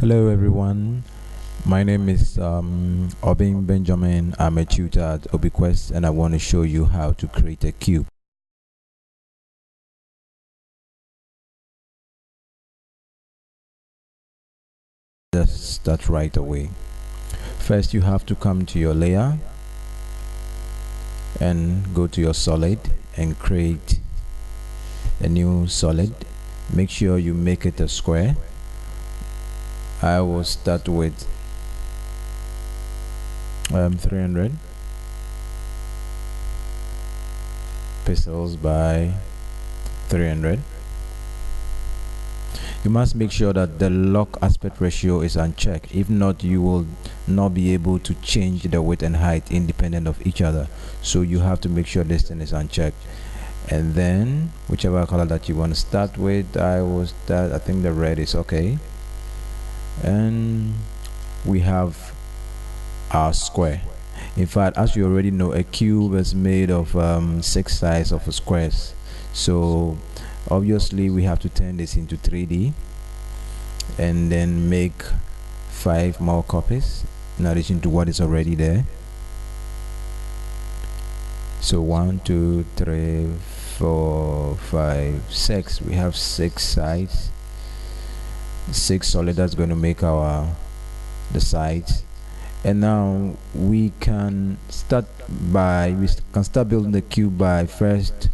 Hello everyone, my name is Obin Benjamin. I'm a tutor at ObiQuest and I want to show you how to create a cube. Let's start right away. First you have to come to your layer and go to your solid and create a new solid. Make sure you make it a square. I will start with 300 pixels by 300. You must make sure that the lock aspect ratio is unchecked. If not, you will not be able to change the width and height independent of each other. So you have to make sure this thing is unchecked. And then whichever color that you want to start with, I think the red is okay. And we have our square. In fact, as you already know, a cube is made of 6 sides of squares. So obviously we have to turn this into 3D and then make 5 more copies in addition to what is already there. So 1 2 3 4 5 6, we have 6 sides, 6 solid. That's going to make the sides. And now we can start building the cube by first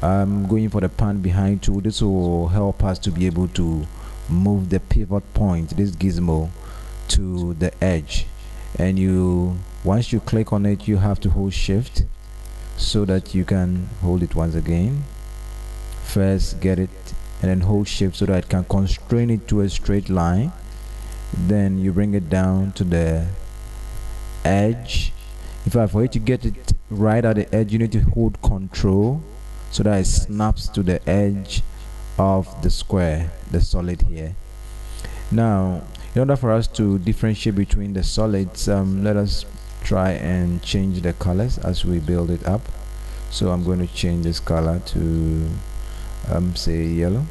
going for the pan behind tool. This will help us to be able to move the pivot point, this gizmo, to the edge. And once you click on it, you have to hold shift so that you can hold it once again. First get it and then hold shift so that it can constrain it to a straight line. Then you bring it down to the edge. In fact, for you to get it right at the edge, you need to hold control so that it snaps to the edge of the square, the solid here. Now in order for us to differentiate between the solids, let us try and change the colors as we build it up. So I'm going to change this color to say yellow.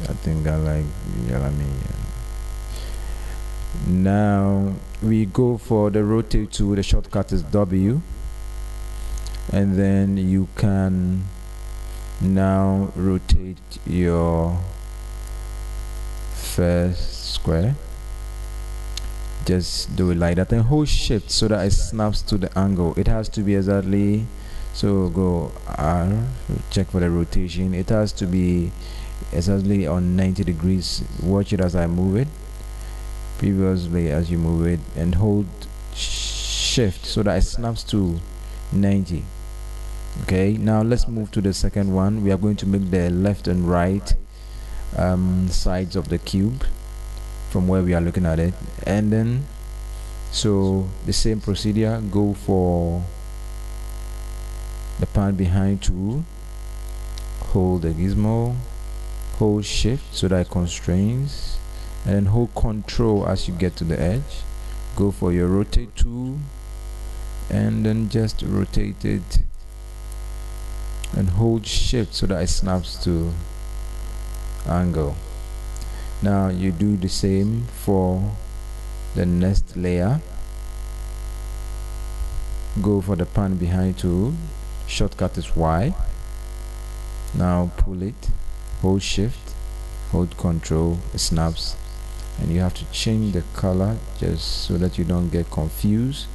I think I like yellow. Now we go for the rotate tool. The shortcut is W, and then you can now rotate your first square. Just do it like that and hold shift so that it snaps to the angle. It has to be exactly, so go R, check for the rotation. It has to be exactly on 90 degrees. Watch it as I move it previously, as you move it, and hold shift so that it snaps to 90. Okay, now let's move to the second one. We are going to make the left and right sides of the cube from where we are looking at it. And then so the same procedure, go for the pan behind tool, hold the gizmo, hold shift so that it constrains, and then hold control as you get to the edge. Go for your rotate tool and then just rotate it and hold shift so that it snaps to angle. Now you do the same for the next layer. Go for the pan behind tool, shortcut is Y. Now pull it, hold shift, hold control, it snaps. And you have to change the color just so that you don't get confused.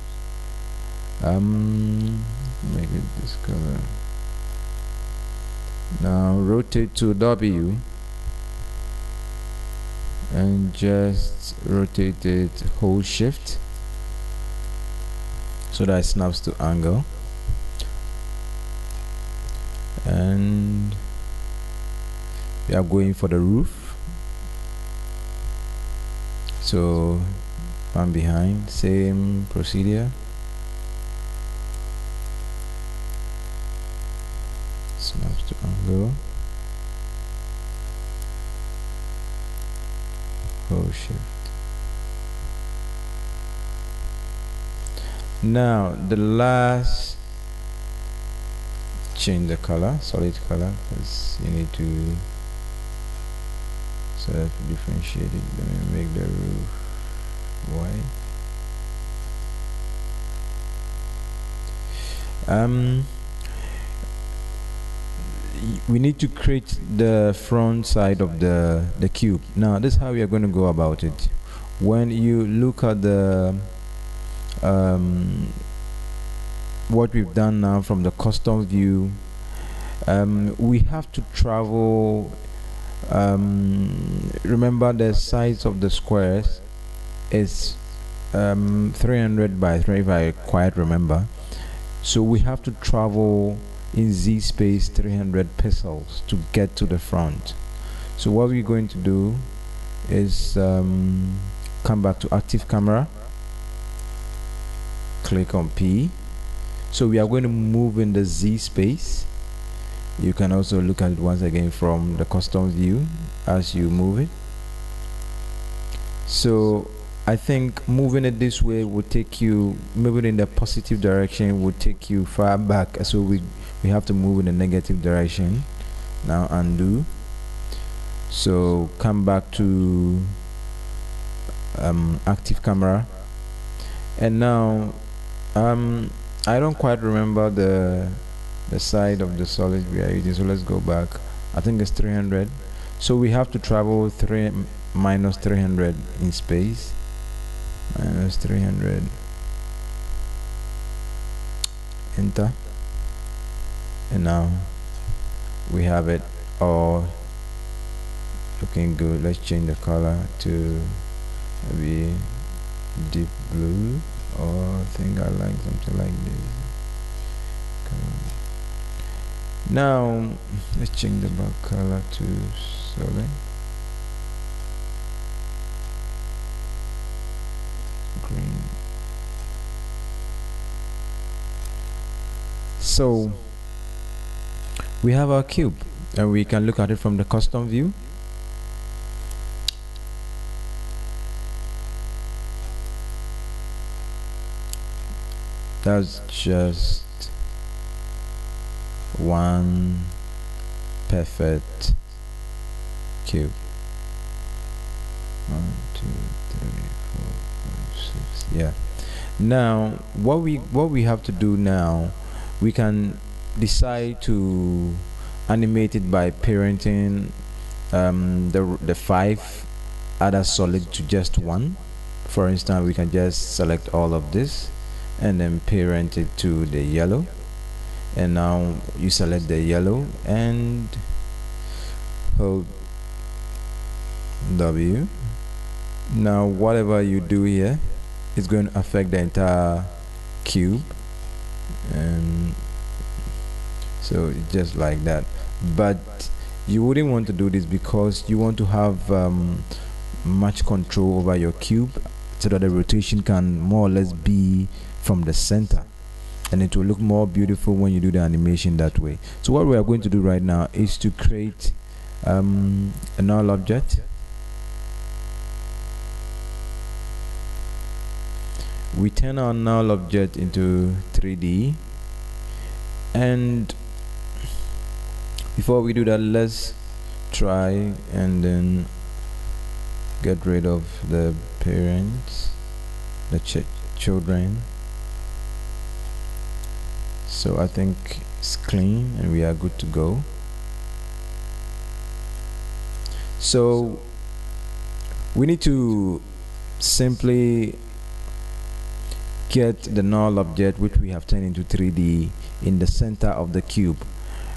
Make it this color. Now rotate to W and just rotate it, hold shift so that it snaps to angle. And we are going for the roof. So pan behind, same procedure. Snaps to angle. Hold shift. Now the last change the color, solid color, because you need to, so that we differentiate it. Let me make the roof white. We need to create the front side of the cube. Now this is how we are going to go about it. When you look at the what we've done now from the custom view, we have to travel, remember the size of the squares is 300 by 3 if I quite remember. So we have to travel in Z space 300 pixels to get to the front. So what we're going to do is come back to active camera, click on P. So we are going to move in the Z space. You can also look at it once again from the custom view as you move it. So I think moving it this way will take you, moving in the positive direction will take you far back, so we have to move in the negative direction. Now undo. So come back to active camera, and now I don't quite remember the side of the solid we are using, so let's go back. I think it's 300, so we have to travel 3 minus 300 in space, minus 300, enter, and now we have it all looking good. Let's change the color to maybe deep blue, or I think I like something like this. Now let's change the back color to solid green. So we have our cube, and we can look at it from the custom view. That's just one perfect cube. 1, 2, 3, 4, 5, 6. Yeah. Now what we have to do now, we can decide to animate it by parenting the 5 other solid to just one. For instance, we can just select all of this and then parent it to the yellow, and now you select the yellow and hold W. Now whatever you do here is going to affect the entire cube, and so just like that. But you wouldn't want to do this because you want to have much control over your cube, so that the rotation can more or less be from the center, and it will look more beautiful when you do the animation that way. So what we are going to do right now is to create a null object. We turn our null object into 3D, and before we do that, let's try and then get rid of the parents, the children. So I think it's clean and we are good to go. So we need to simply get the null object, which we have turned into 3D, in the center of the cube.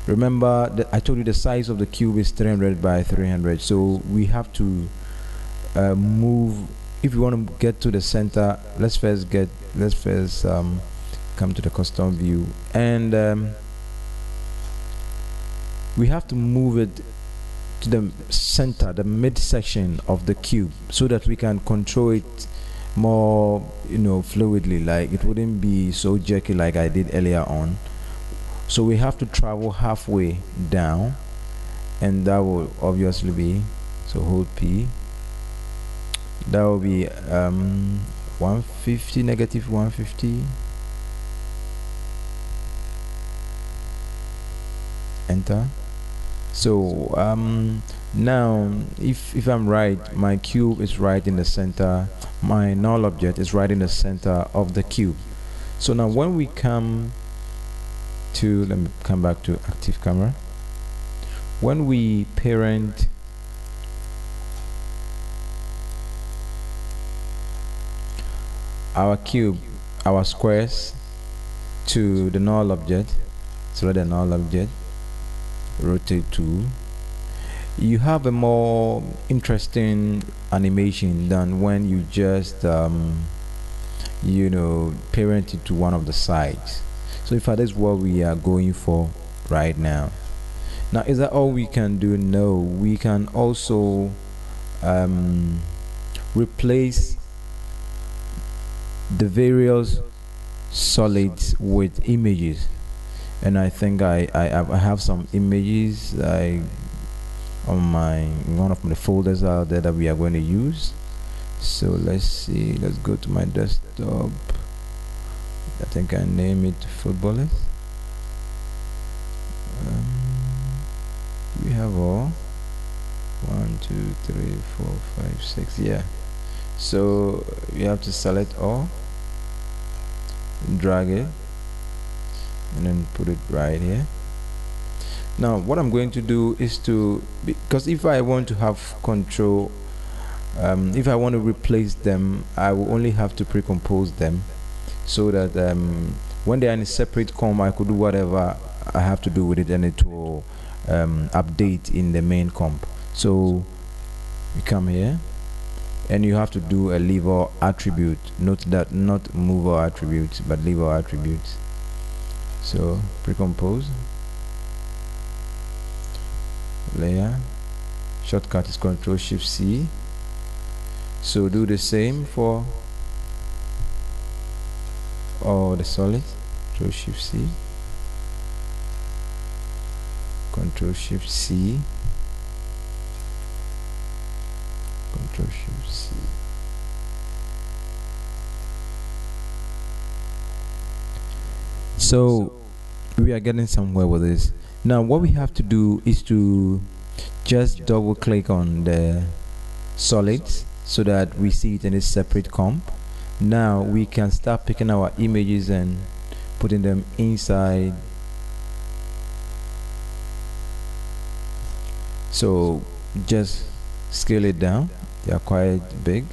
Remember that I told you the size of the cube is 300 by 300, so we have to move. If you want to get to the center, let's first come to the custom view, and we have to move it to the center, the midsection of the cube, so that we can control it more, fluidly, like it wouldn't be so jerky like I did earlier on. So we have to travel halfway down, and that will obviously be, so hold P, that will be 150, negative 150. enter. So now if I'm right, my cube is right in the center, my null object is right in the center of the cube. So now when we come to, let me come back to active camera, when we parent our cube, our squares to the null object, select the null object, rotate to, you have a more interesting animation than when you just you know, parent it to one of the sides. So if that is what we are going for right now. Now, is that all we can do? No, we can also replace the various solids with images. And I think I have some images on one of the folders out there that we are going to use. So let's see, let's go to my desktop. I think I name it footballers. We have all 1 2 3 4 5 6, yeah. So you have to select all, drag it, and then put it right here. Now what I'm going to do is to, because if I want to have control, if I want to replace them, I will only have to pre-compose them, so that when they are in a separate comp, I could do whatever I have to do with it, and it will update in the main comp. So you come here and you have to do a leave all attribute. Note that not move all attributes, but leave all attributes. So pre-compose, layer, shortcut is Ctrl Shift C. So do the same for all the solids. Ctrl Shift C, Ctrl Shift C, Ctrl Shift C. So we are getting somewhere with this. Now what we have to do is to just double click on the solids so that we see it in a separate comp. Now we can start picking our images and putting them inside. So just scale it down, they are quite big.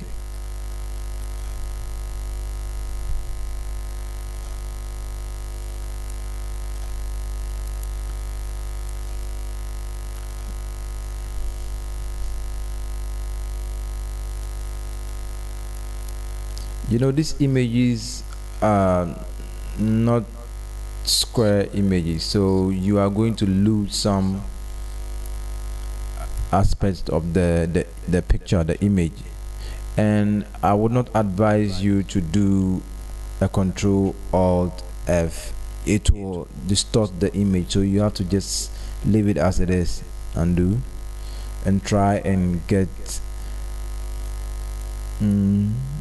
You know, these images are not square images, so you are going to lose some aspects of the picture, the image. And I would not advise you to do a Control Alt F. It will distort the image, so you have to just leave it as it is, undo, and try and get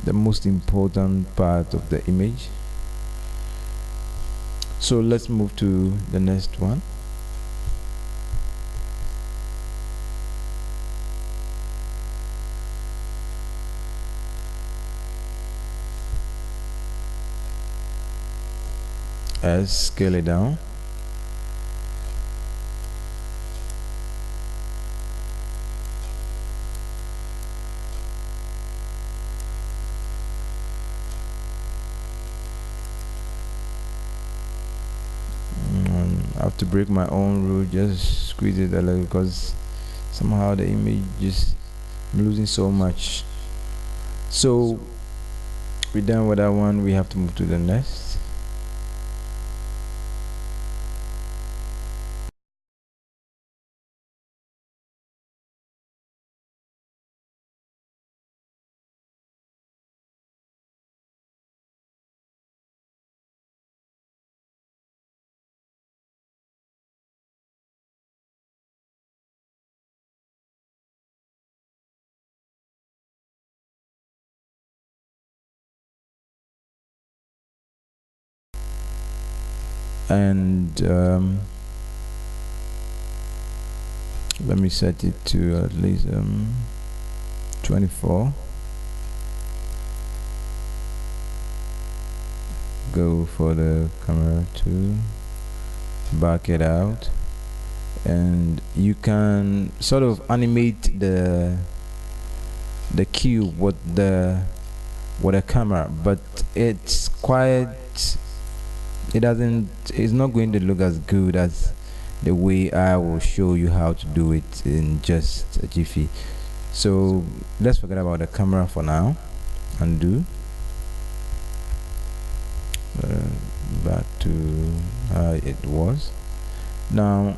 the most important part of the image. So let's move to the next one. Scale it down. I have to break my own rule, just squeeze it a little, because somehow the image just losing so much. So we're done with that one. We have to move to the next. And Let me set it to at least 24. Go for the camera to back it out, and you can sort of animate the cube with the camera, but it's not going to look as good as the way I will show you how to do it in just a jiffy. So let's forget about the camera for now. Undo. Back to how it was. Now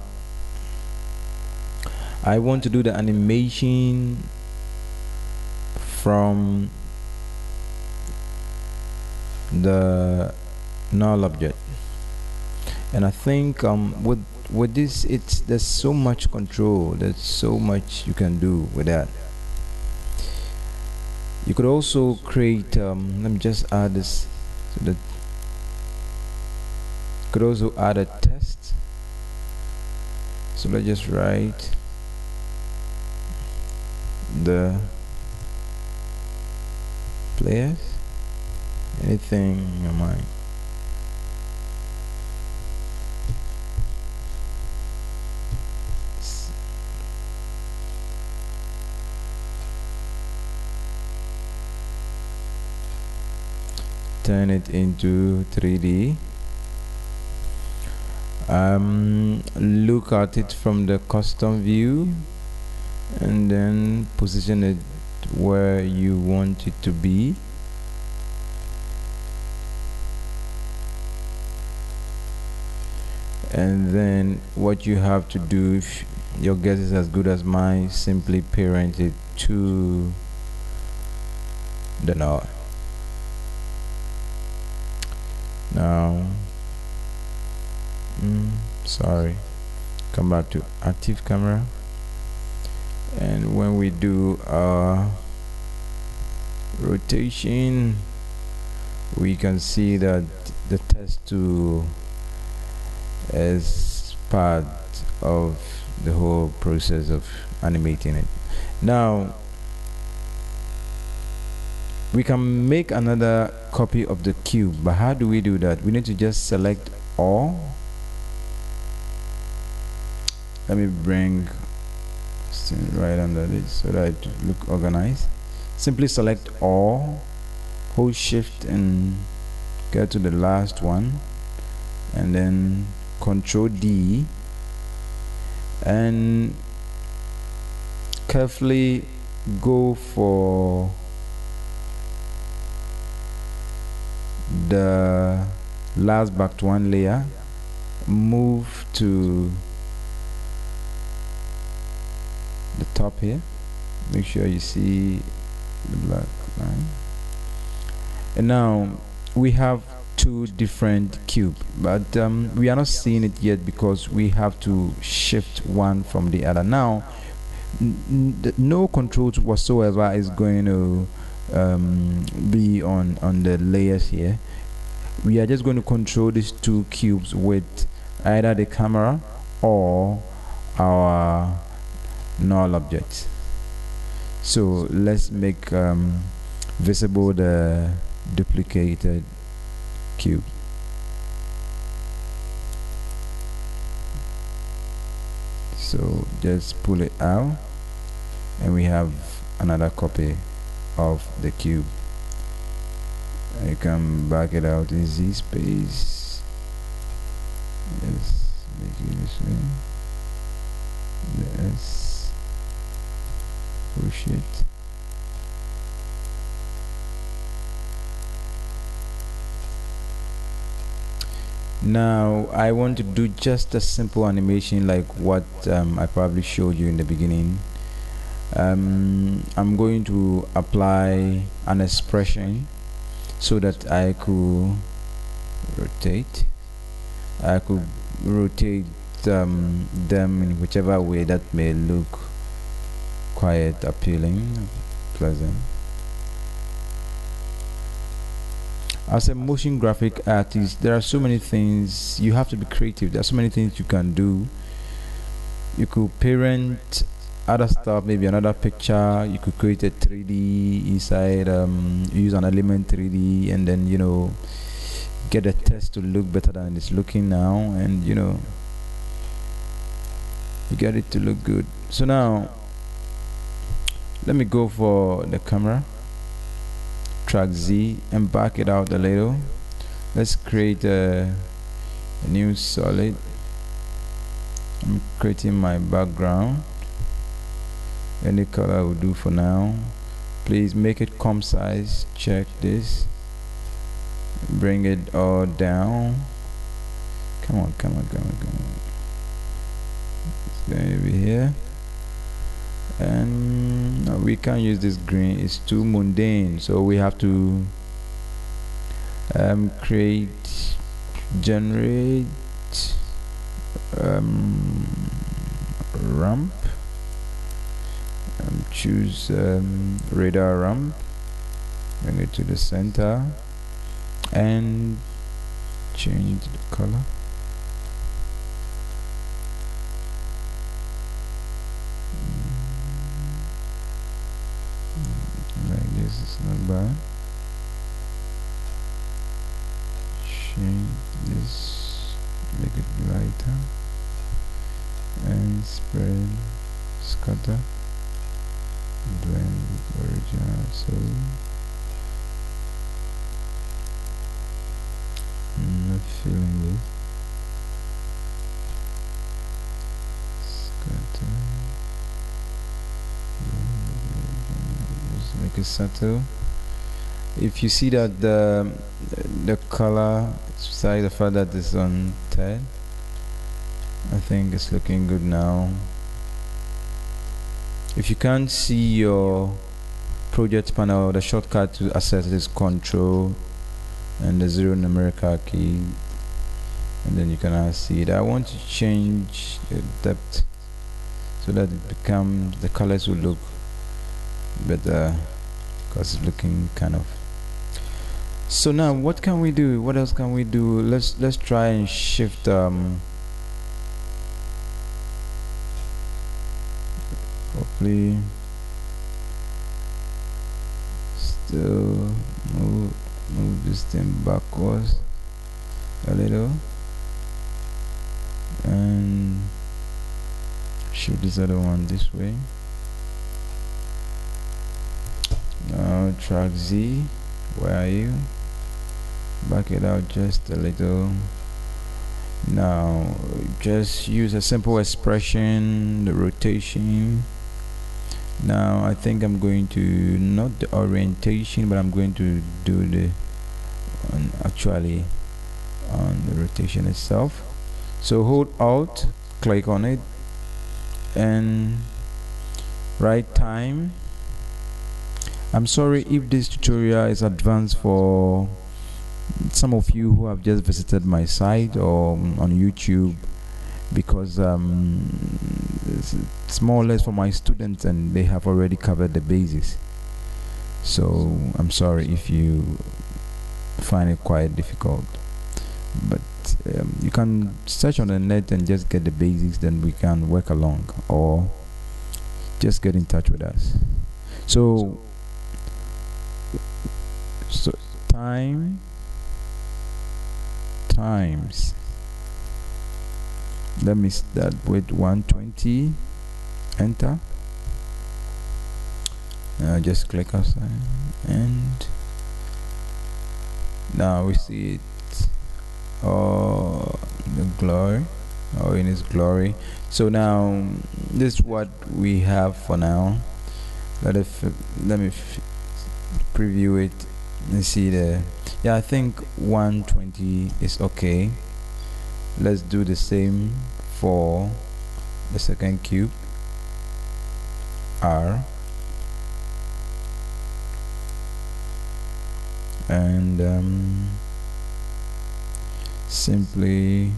I want to do the animation from the null object, and I think with this there's so much control, there's so much you can do with that. You could also create let me just add this so that could also add a test. So let's just write the players, anything in your mind. Turn it into 3D. Look at it from the custom view and then position it where you want it to be. And then what you have to do, if your guess is as good as mine, simply parent it to the null. Now sorry, come back to active camera, and when we do our rotation, we can see that the test tool is part of the whole process of animating it. Now we can make another copy of the cube, but how do we do that? We need to just select all. Let me bring right under this so that it look organized. Simply select all, hold shift and get to the last one, and then Control D, and carefully go for the last backed one layer, move to the top here, make sure you see the black line, and now we have two different cubes, but we are not seeing it yet because we have to shift one from the other. Now no controls whatsoever is going to be on the layers here. We are just going to control these two cubes with either the camera or our null object. So let's make visible the duplicated cube. So just pull it out and we have another copy of the cube. I can back it out in Z space. Let's make it this way. Let's push it. Now I want to do just a simple animation like what I probably showed you in the beginning. I'm going to apply an expression so that I could rotate. I could rotate them in whichever way that may look quite appealing, pleasant. As a motion graphic artist, there are so many things you have to be creative. There are so many things you can do. You could parent other stuff, maybe another picture. You could create a 3D inside, use an element 3D, and then get the text to look better than it's looking now, and you get it to look good. So now let me go for the camera, track Z, and back it out a little. Let's create a new solid. I'm creating my background. Any color will do for now. Please make it comp size. Check this. Bring it all down. Come on. It's going to be here. And we can't use this green. It's too mundane. So we have to generate ramp. Choose radar ramp, bring it to the center, and change the color. Like this is not bad. Change this, make it lighter, and spread, scatter, blend with original. So I'm not feeling this. Scatter, just make it subtle. If you see that the color, besides the fact that it's on 10, I think it's looking good now. If you can't see your project panel, the shortcut to access is Control and the 0 numerical key, and then you can see it. I want to change the depth so that it becomes, the colors will look better, because it's looking kind of. So now what can we do? What else can we do? Let's try and shift hopefully still move this thing backwards a little and shift this other one this way. Now track Z, where are you? Back it out just a little. Now just use a simple expression, the rotation. Now I think I'm going to, not the orientation, but I'm going to do the actually on the rotation itself. So hold Alt, click on it, and write time. I'm sorry if this tutorial is advanced for some of you who have just visited my site or on YouTube, because it's more or less for my students and they have already covered the basics. So I'm sorry if you find it quite difficult, but you can search on the net and just get the basics, then we can work along, or just get in touch with us. So times, let me start with 120, enter. Just click outside, and now we see it all the glory, or in its glory. So now this is what we have for now. Let me preview it and see the, yeah, I think 120 is okay. Let's do the same for the second cube, R, and simply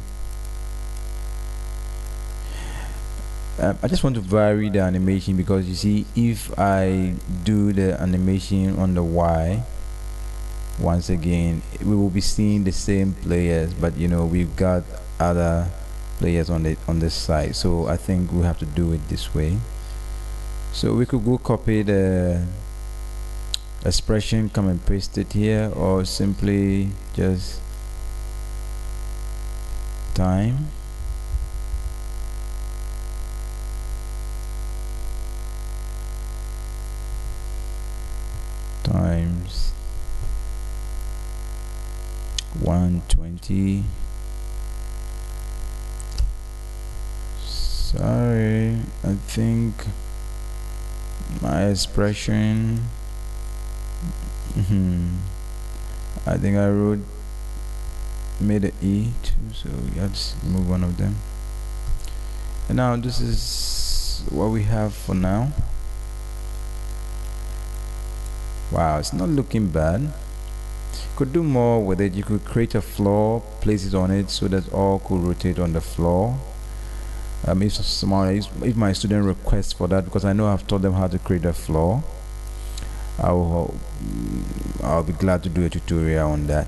I just want to vary the animation, because you see, if I do the animation on the Y, once again we will be seeing the same players, but we've got other players on this side. So I think we have to do it this way. So we could go copy the expression, come and paste it here, or simply just time times 120. Sorry, I think my expression I think I made an E too, so let's remove one of them. And now this is what we have for now. Wow, it's not looking bad. Could do more with it. You could create a floor, place it on it so that all could rotate on the floor. If my student requests for that, because I know I've taught them how to create a floor, I'll be glad to do a tutorial on that.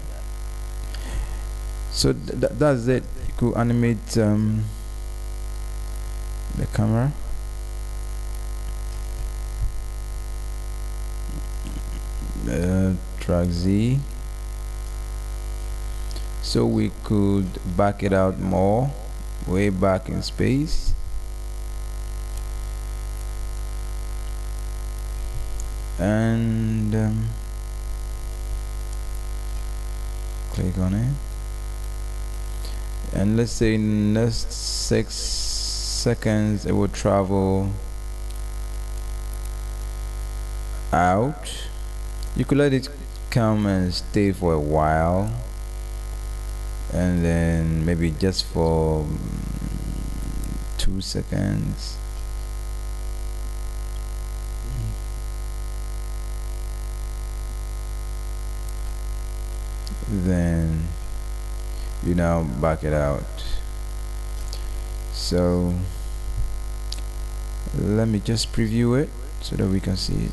So that's it. You could animate the camera. Drag Z, so we could back it out more, way back in space, and click on it, and let's say in the next 6 seconds it will travel out. You could let it come and stay for a while, and then maybe just for 2 seconds. Then you now back it out. So let me just preview it so that we can see it.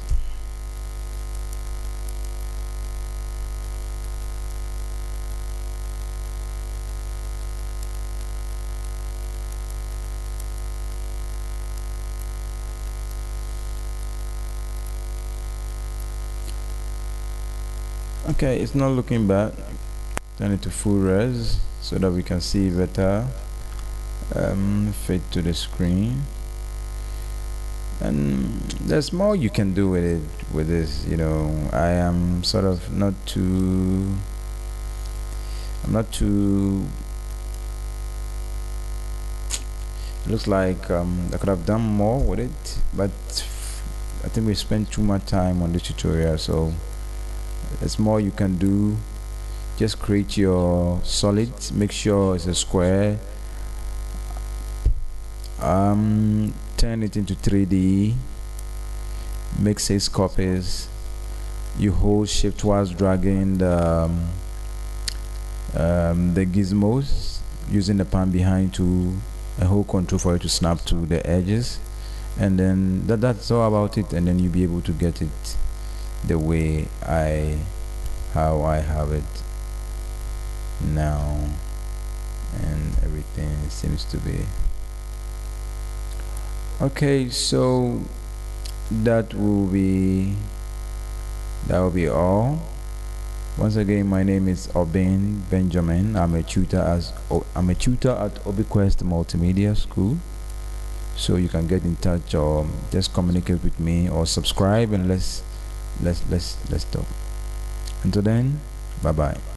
Okay, it's not looking bad. Turn it to full res so that we can see better. Fit to the screen, and there's more you can do with it with this. You know, I am sort of not too it looks like I could have done more with it, but I think we spent too much time on this tutorial, so there's more you can do. Just create your solid, make sure it's a square, turn it into 3D, make 6 copies. You hold shift whilst dragging the gizmos, using the pan behind to hold control for it to snap to the edges, and then that's all about it. And then you'll be able to get it the way how I have it now, and everything seems to be okay. So that will be all. Once again, my name is Obin Benjamin. I'm a tutor at Obiquest Multimedia School. So you can get in touch or just communicate with me or subscribe, and let's talk. Until then, bye bye.